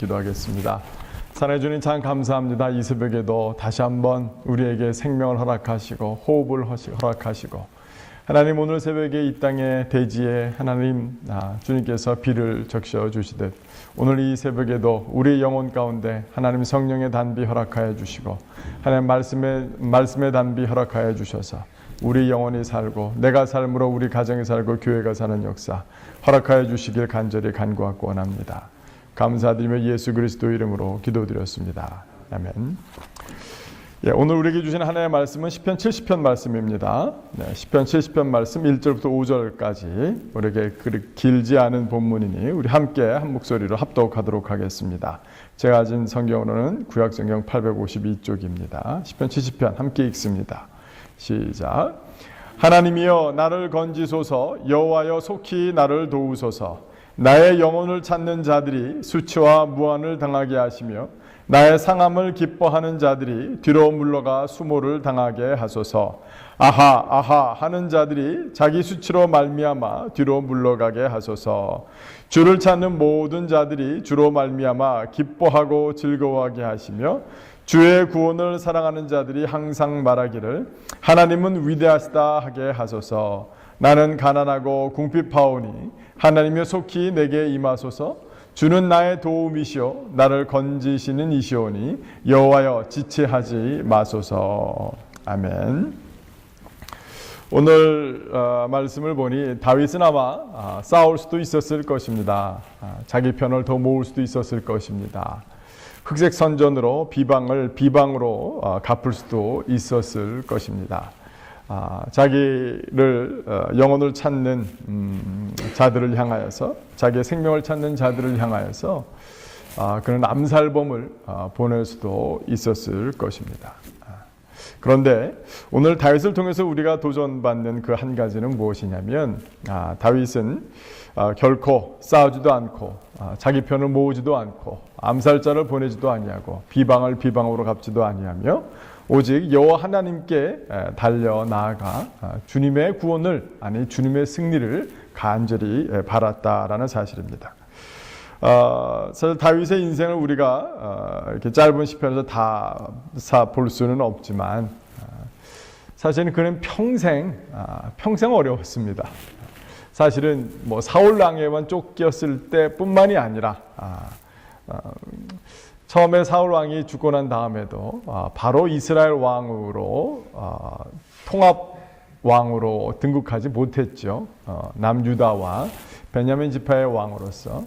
기도하겠습니다. 사랑해 주님 참 감사합니다. 이 새벽에도 다시 한번 우리에게 생명을 허락하시고 호흡을 허락하시고 하나님 오늘 새벽에 이 땅의 대지에 하나님 주님께서 비를 적셔 주시듯 오늘 이 새벽에도 우리의 영혼 가운데 하나님 성령의 단비 허락하여 주시고 하나님 말씀의 단비 허락하여 주셔서 우리 영혼이 살고 내가 삶으로 우리 가정이 살고 교회가 사는 역사 허락하여 주시길 간절히 간구하고 원합니다. 감사드리며 예수 그리스도 이름으로 기도드렸습니다. 아멘. 오늘 우리에게 주신 하나님의 말씀은 시편 70편 말씀입니다. 시편 70편 말씀 1절부터 5절까지 우리에게 길지 않은 본문이니 우리 함께 한 목소리로 합독하도록 하겠습니다. 제가 가진 성경으로는 구약성경 852쪽입니다. 시편 70편 함께 읽습니다. 시작. 하나님이여 나를 건지소서. 여호와여 속히 나를 도우소서. 나의 영혼을 찾는 자들이 수치와 무한을 당하게 하시며 나의 상함을 기뻐하는 자들이 뒤로 물러가 수모를 당하게 하소서. 아하 아하 하는 자들이 자기 수치로 말미암아 뒤로 물러가게 하소서. 주를 찾는 모든 자들이 주로 말미암아 기뻐하고 즐거워하게 하시며 주의 구원을 사랑하는 자들이 항상 말하기를 하나님은 위대하시다 하게 하소서. 나는 가난하고 궁핍하오니 하나님여 속히 내게 임하소서. 주는 나의 도움이시오 나를 건지시는 이시오니 여호와여 지체하지 마소서. 아멘. 오늘 말씀을 보니 다윗은 아마 싸울 수도 있었을 것입니다. 자기 편을 더 모을 수도 있었을 것입니다. 흑색 선전으로 비방으로 갚을 수도 있었을 것입니다. 자기를 영혼을 찾는 자들을 향하여서 자기의 생명을 찾는 자들을 향하여서 그런 암살범을 보낼 수도 있었을 것입니다. 그런데 오늘 다윗을 통해서 우리가 도전받는 그 한 가지는 무엇이냐면 다윗은 결코 싸우지도 않고 자기 편을 모으지도 않고 암살자를 보내지도 아니하고 비방을 비방으로 갚지도 아니하며 오직 여호와 하나님께 달려 나아가 주님의 구원을 아니 주님의 승리를 간절히 바랐다라는 사실입니다. 사실 다윗의 인생을 우리가 이렇게 짧은 시편에서 다 볼 수는 없지만 사실은 그는 평생 어려웠습니다. 사실은 뭐 사울 왕에만 쫓겼을 때뿐만이 아니라 처음에 사울 왕이 죽고 난 다음에도 바로 이스라엘 왕으로 통합 왕으로 등극하지 못했죠. 남유다와 베냐민 지파의 왕으로서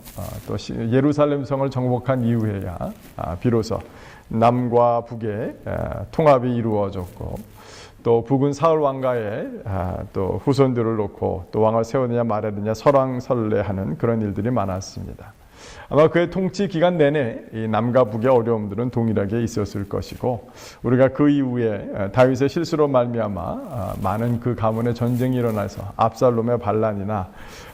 또 예루살렘 성을 정복한 이후에야 비로소 남과 북의 통합이 이루어졌고 또 북은 사울 왕가의 또 후손들을 놓고 또 왕을 세우느냐 말하느냐 설왕설래하는 그런 일들이 많았습니다. 아마 그의 통치 기간 내내 이 남과 북의 어려움들은 동일하게 있었을 것이고 우리가 그 이후에 다윗의 실수로 말미암아 많은 그 가문의 전쟁이 일어나서 압살롬의 반란이나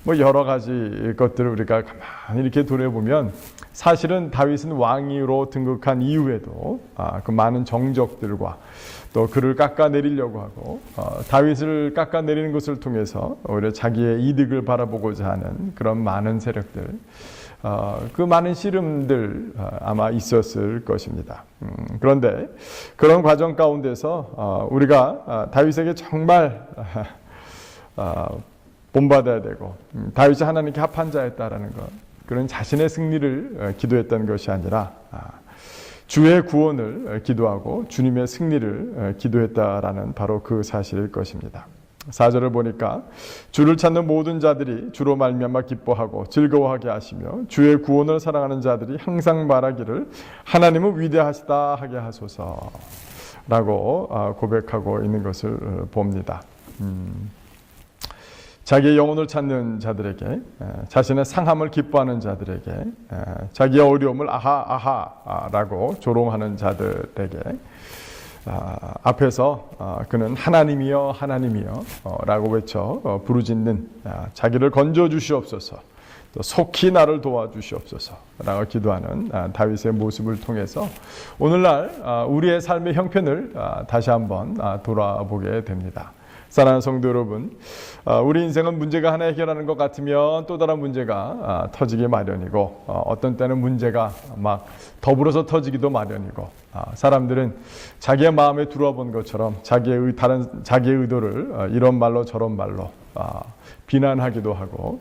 뭐 여러 가지 것들을 우리가 가만히 이렇게 돌아보면 사실은 다윗은 왕위로 등극한 이후에도 그 많은 정적들과 또 그를 깎아내리려고 하고 다윗을 깎아내리는 것을 통해서 오히려 자기의 이득을 바라보고자 하는 그런 많은 세력들 그 많은 씨름들 아마 있었을 것입니다. 그런데 그런 과정 가운데서 우리가 다윗에게 정말 본받아야 되고 다윗이 하나님께 합한 자였다라는 것 그런 자신의 승리를 기도했던 것이 아니라 주의 구원을 기도하고 주님의 승리를 기도했다라는 바로 그 사실일 것입니다. 4절을 보니까 주를 찾는 모든 자들이 주로 말미암아 기뻐하고 즐거워하게 하시며 주의 구원을 사랑하는 자들이 항상 말하기를 하나님은 위대하시다 하게 하소서라고 고백하고 있는 것을 봅니다. 자기의 영혼을 찾는 자들에게 자신의 상함을 기뻐하는 자들에게 자기의 어려움을 아하라고 조롱하는 자들에게 앞에서 그는 하나님이여 라고 외쳐 부르짖는 자기를 건져주시옵소서 또 속히 나를 도와주시옵소서 라고 기도하는 다윗의 모습을 통해서 오늘날 우리의 삶의 형편을 다시 한번 돌아보게 됩니다. 사랑하는 성도 여러분, 우리 인생은 문제가 하나 해결하는 것 같으면 또 다른 문제가 터지기 마련이고, 어떤 때는 문제가 막 더불어서 터지기도 마련이고, 사람들은 자기의 마음에 들어와 본 것처럼 자기의 의도를 이런 말로 저런 말로 비난하기도 하고,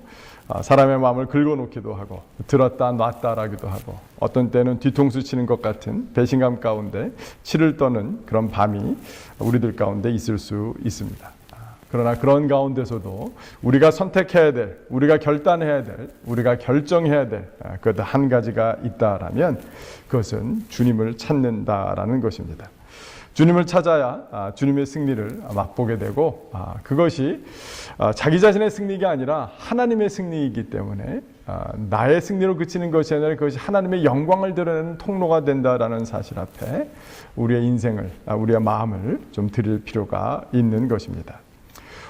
사람의 마음을 긁어놓기도 하고, 들었다 놨다라기도 하고, 어떤 때는 뒤통수 치는 것 같은 배신감 가운데 치를 떠는 그런 밤이 우리들 가운데 있을 수 있습니다. 그러나 그런 가운데서도 우리가 선택해야 될, 우리가 결단해야 될, 우리가 결정해야 될 그 한 가지가 있다라면 그것은 주님을 찾는다라는 것입니다. 주님을 찾아야 주님의 승리를 맛보게 되고, 그것이 자기 자신의 승리가 아니라 하나님의 승리이기 때문에 나의 승리로 그치는 것이 아니라 그것이 하나님의 영광을 드러내는 통로가 된다라는 사실 앞에 우리의 인생을, 우리의 마음을 좀 드릴 필요가 있는 것입니다.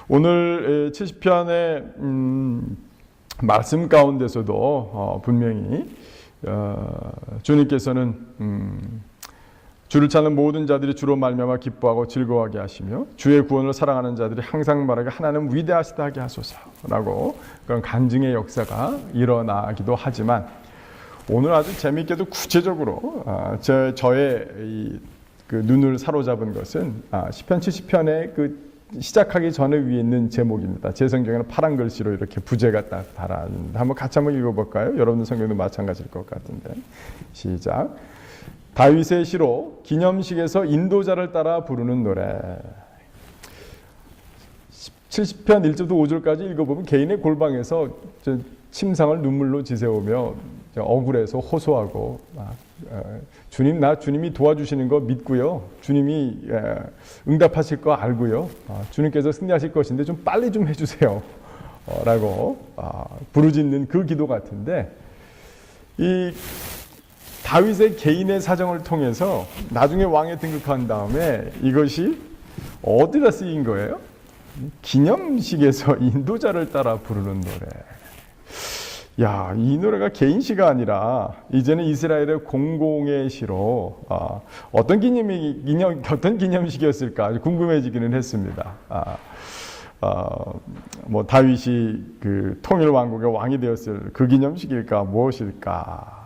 오늘 70편의 말씀 가운데서도 분명히 주님께서는 주를 찾는 모든 자들이 주로 말미암아 기뻐하고 즐거워하게 하시며 주의 구원을 사랑하는 자들이 항상 말하게 하나님 위대하시다 하게 하소서라고 그런 간증의 역사가 일어나기도 하지만, 오늘 아주 재미있게도 구체적으로 저의 그 눈을 사로잡은 것은 시편 70편의 그 시작하기 전에 위에 있는 제목입니다. 제 성경에는 파란 글씨로 이렇게 부제가 딱 달아있는데 한번 같이 한번 읽어볼까요? 여러분들 성경도 마찬가지일 것 같은데. 시작. 다윗의 시로 기념식에서 인도자를 따라 부르는 노래. 70편 1절부터 5절까지 읽어보면 개인의 골방에서 침상을 눈물로 지새우며 억울해서 호소하고, 주님, 주님이 도와주시는 거 믿고요, 주님이 응답하실 거 알고요, 주님께서 승리하실 것인데 좀 빨리 좀 해주세요 라고 부르짖는 그 기도 같은데, 이 다윗의 개인의 사정을 통해서 나중에 왕에 등극한 다음에 이것이 어디다 쓰인 거예요? 기념식에서 인도자를 따라 부르는 노래. 야, 이 노래가 개인 시가 아니라 이제는 이스라엘의 공공의 시로 어떤 기념식이었을까 아주 궁금해지기는 했습니다. 뭐 다윗이 그 통일 왕국의 왕이 되었을 그 기념식일까 무엇일까?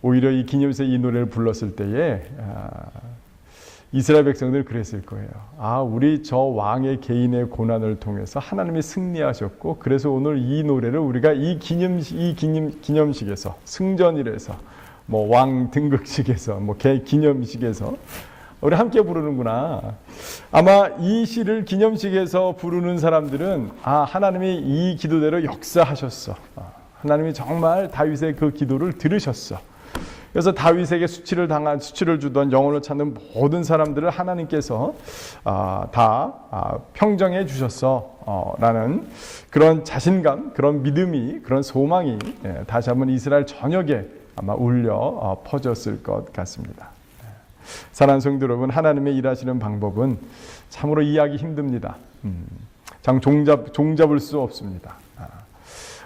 오히려 이 기념식에 이 노래를 불렀을 때에 이스라엘 백성들 그랬을 거예요. 우리 저 왕의 개인의 고난을 통해서 하나님이 승리하셨고, 그래서 오늘 이 노래를 우리가 이 기념식에서, 승전일에서, 뭐 왕 등극식에서, 뭐 기념식에서 우리 함께 부르는구나. 아마 이 시를 기념식에서 부르는 사람들은 하나님이 이 기도대로 역사하셨어. 하나님이 정말 다윗의 그 기도를 들으셨어. 그래서 다윗에게 수치를 주던 영혼을 찾는 모든 사람들을 하나님께서 다 평정해 주셨어 라는 그런 자신감, 그런 믿음이, 그런 소망이 다시 한번 이스라엘 전역에 아마 울려 퍼졌을 것 같습니다. 사랑하는 성도 여러분, 하나님의 일하시는 방법은 참으로 이해하기 힘듭니다. 참 종잡을 수 없습니다.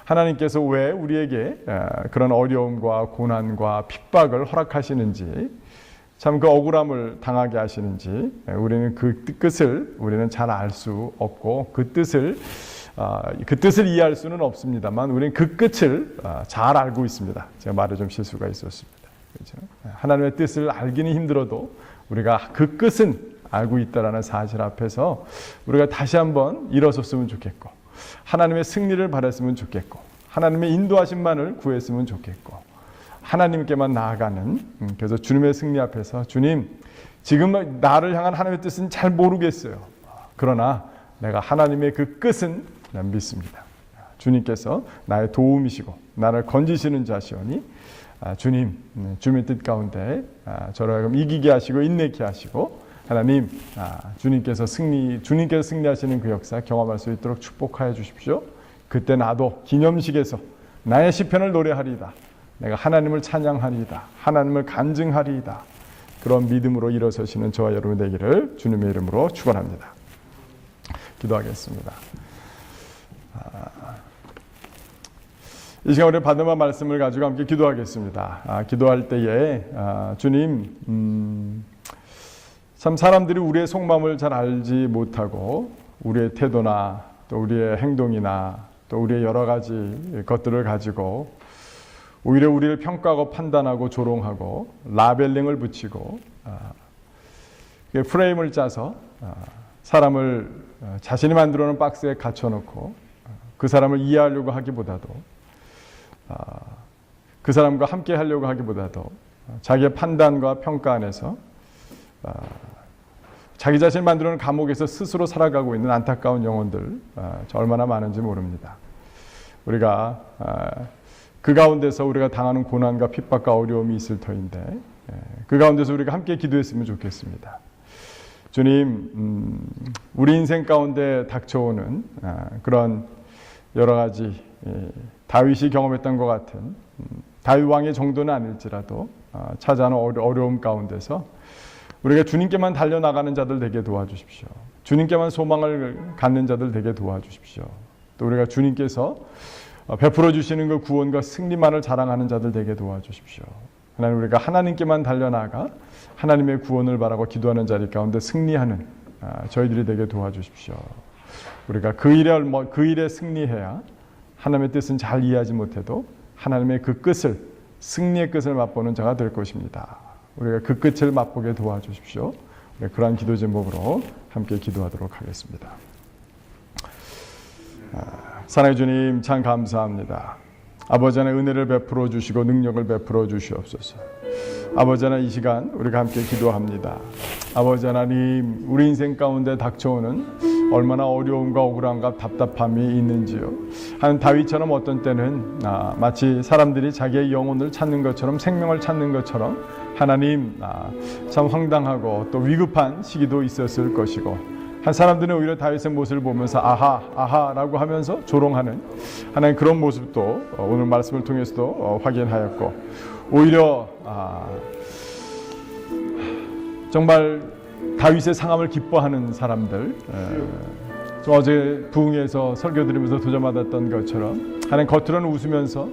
하나님께서 왜 우리에게 그런 어려움과 고난과 핍박을 허락하시는지, 참 그 억울함을 당하게 하시는지 우리는 그 끝을 우리는 잘 알 수 없고, 그 뜻을 이해할 수는 없습니다만 우리는 그 끝을 잘 알고 있습니다. 제가 말에 좀 실수가 있었습니다. 그렇죠? 하나님의 뜻을 알기는 힘들어도 우리가 그 끝은 알고 있다라는 사실 앞에서 우리가 다시 한번 일어섰으면 좋겠고, 하나님의 승리를 바랐으면 좋겠고, 하나님의 인도하심만을 구했으면 좋겠고, 하나님께만 나아가는, 그래서 주님의 승리 앞에서 주님, 지금 나를 향한 하나님의 뜻은 잘 모르겠어요. 그러나 내가 하나님의 그 끝은 믿습니다. 주님께서 나의 도움이시고 나를 건지시는 자시오니 주님, 주님의 뜻 가운데 저를 하여금 이기게 하시고 인내케 하시고, 하나님, 주님께서 승리하시는 그 역사 경험할 수 있도록 축복하여 주십시오. 그때 나도 기념식에서 나의 시편을 노래하리이다. 내가 하나님을 찬양하리이다. 하나님을 간증하리이다. 그런 믿음으로 일어서시는 저와 여러분 되기를 주님의 이름으로 축원합니다. 기도하겠습니다. 이 시간 우리 받은 말씀을 가지고 함께 기도하겠습니다. 기도할 때에 주님, 참 사람들이 우리의 속마음을 잘 알지 못하고 우리의 태도나 또 우리의 행동이나 또 우리의 여러 가지 것들을 가지고 오히려 우리를 평가하고 판단하고 조롱하고 라벨링을 붙이고 프레임을 짜서 사람을 자신이 만들어 놓은 박스에 갇혀놓고 그 사람을 이해하려고 하기보다도 그 사람과 함께 하려고 하기보다도 자기의 판단과 평가 안에서 자기 자신을 만들어 놓은 감옥에서 스스로 살아가고 있는 안타까운 영혼들 얼마나 많은지 모릅니다. 우리가 그 가운데서 우리가 당하는 고난과 핍박과 어려움이 있을 터인데 그 가운데서 우리가 함께 기도했으면 좋겠습니다. 주님, 우리 인생 가운데 닥쳐오는 그런 여러 가지 다윗이 경험했던 것 같은 다윗 왕의 정도는 아닐지라도 찾아오는 어려움 가운데서 우리가 주님께만 달려나가는 자들 되게 도와주십시오. 주님께만 소망을 갖는 자들 되게 도와주십시오. 또 우리가 주님께서 베풀어 주시는 그 구원과 승리만을 자랑하는 자들 되게 도와주십시오. 하나님, 우리가 하나님께만 달려나가 하나님의 구원을 바라고 기도하는 자리 가운데 승리하는 저희들이 되게 도와주십시오. 우리가 그 일에 승리해야 하나님의 뜻은 잘 이해하지 못해도 하나님의 그 끝을, 승리의 끝을 맛보는 자가 될 것입니다. 우리가 그 끝을 맛보게 도와주십시오. 그러한 기도 제목으로 함께 기도하도록 하겠습니다. 사랑의 주님, 참 감사합니다. 아버지 하나님, 은혜를 베풀어 주시고 능력을 베풀어 주시옵소서. 아버지 하나님, 이 시간 우리가 함께 기도합니다. 아버지 하나님, 우리 인생 가운데 닥쳐오는 얼마나 어려움과 억울함과 답답함이 있는지요. 한 다윗처럼 어떤 때는 마치 사람들이 자기의 영혼을 찾는 것처럼, 생명을 찾는 것처럼 하나님 참 황당하고 또 위급한 시기도 있었을 것이고, 한 사람들은 오히려 다윗의 모습을 보면서 아하라고 하면서 조롱하는 하나님 그런 모습도 오늘 말씀을 통해서도 확인하였고, 오히려 정말 다윗의 상함을 기뻐하는 사람들, 어제 부흥회에서 설교 드리면서 도전받았던 것처럼 하나님 겉으로는 웃으면서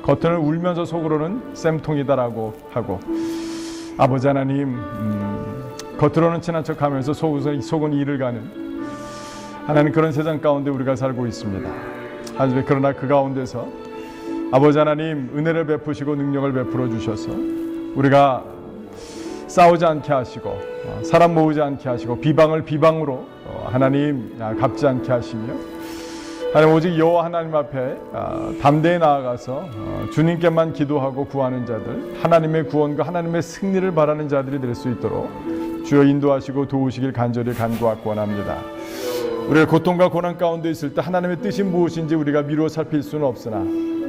겉으로는 울면서 속으로는 쌤통이다라고 하고, 아버지 하나님 겉으로는 친한 척하면서 속은 일을 가는 하나님 그런 세상 가운데 우리가 살고 있습니다. 하지만 그러나 그 가운데서 아버지 하나님 은혜를 베푸시고 능력을 베풀어 주셔서 우리가 싸우지 않게 하시고 사람 모으지 않게 하시고 비방을 비방으로 하나님 갚지 않게 하시며, 하나님 오직 여호와 하나님 앞에 담대히 나아가서 주님께만 기도하고 구하는 자들, 하나님의 구원과 하나님의 승리를 바라는 자들이 될 수 있도록 주여 인도하시고 도우시길 간절히 간구하고 원합니다. 우리가 고통과 고난 가운데 있을 때 하나님의 뜻이 무엇인지 우리가 미루어 살필 수는 없으나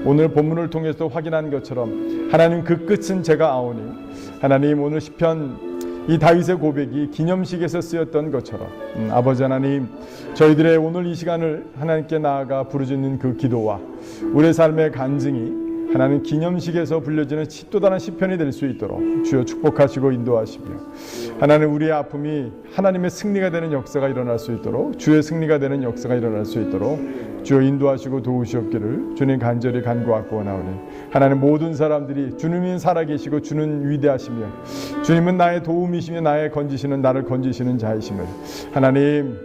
오늘 본문을 통해서 확인한 것처럼 하나님 그 끝은 제가 아오니, 하나님 오늘 시편 이 다윗의 고백이 기념식에서 쓰였던 것처럼 아버지 하나님, 저희들의 오늘 이 시간을 하나님께 나아가 부르짖는 그 기도와 우리의 삶의 간증이 하나님 기념식에서 불려지는 또 다른 시편이 될 수 있도록 주여 축복하시고 인도하시며, 하나님 우리의 아픔이 하나님의 승리가 되는 역사가 일어날 수 있도록, 주의 승리가 되는 역사가 일어날 수 있도록 주여 인도하시고 도우시옵기를 주님 간절히 간구하고 원하오니, 하나님 모든 사람들이 주님은 살아계시고 주는 위대하시며 주님은 나의 도움이시며 나의 건지시는, 나를 건지시는 자이심을 하나님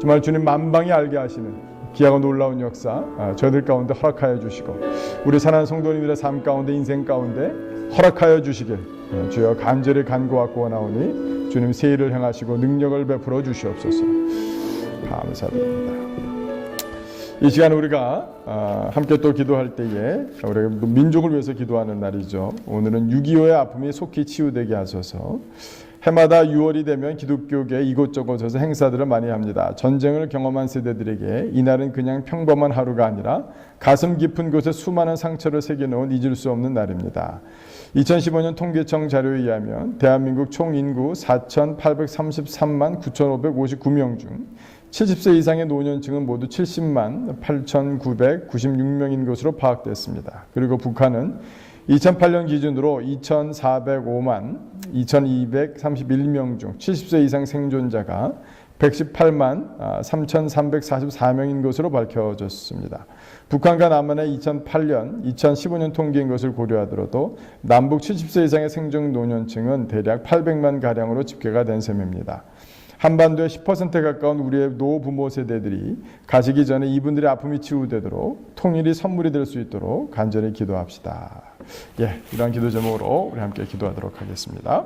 정말 주님 만방이 알게 하시는 귀하고 놀라운 역사 저희들 가운데 허락하여 주시고, 우리 사랑하는 성도님들의 삶 가운데 인생 가운데 허락하여 주시길 주여 간절히 간구하고 원하오니 주님 새 일을 행하시고 능력을 베풀어 주시옵소서. 감사드립니다. 이 시간 우리가 함께 또 기도할 때에 우리가 민족을 위해서 기도하는 날이죠. 오늘은 6.25의 아픔이 속히 치유되게 하소서. 해마다 6월이 되면 기독교계 이곳저곳에서 행사들을 많이 합니다. 전쟁을 경험한 세대들에게 이날은 그냥 평범한 하루가 아니라 가슴 깊은 곳에 수많은 상처를 새겨놓은 잊을 수 없는 날입니다. 2015년 통계청 자료에 의하면 대한민국 총 인구 4,833만 9,559명 중 70세 이상의 노년층은 모두 70만 8,996명인 것으로 파악됐습니다. 그리고 북한은 2008년 기준으로 2,405만 2,231명 중 70세 이상 생존자가 118만 3,344명인 것으로 밝혀졌습니다. 북한과 남한의 2008년, 2015년 통계인 것을 고려하더라도 남북 70세 이상의 생존 노년층은 대략 800만 가량으로 집계가 된 셈입니다. 한반도의 10%에 가까운 우리의 노부모 세대들이 가시기 전에 이분들의 아픔이 치유되도록 통일이 선물이 될 수 있도록 간절히 기도합시다. 이러한 기도 제목으로 우리 함께 기도하도록 하겠습니다.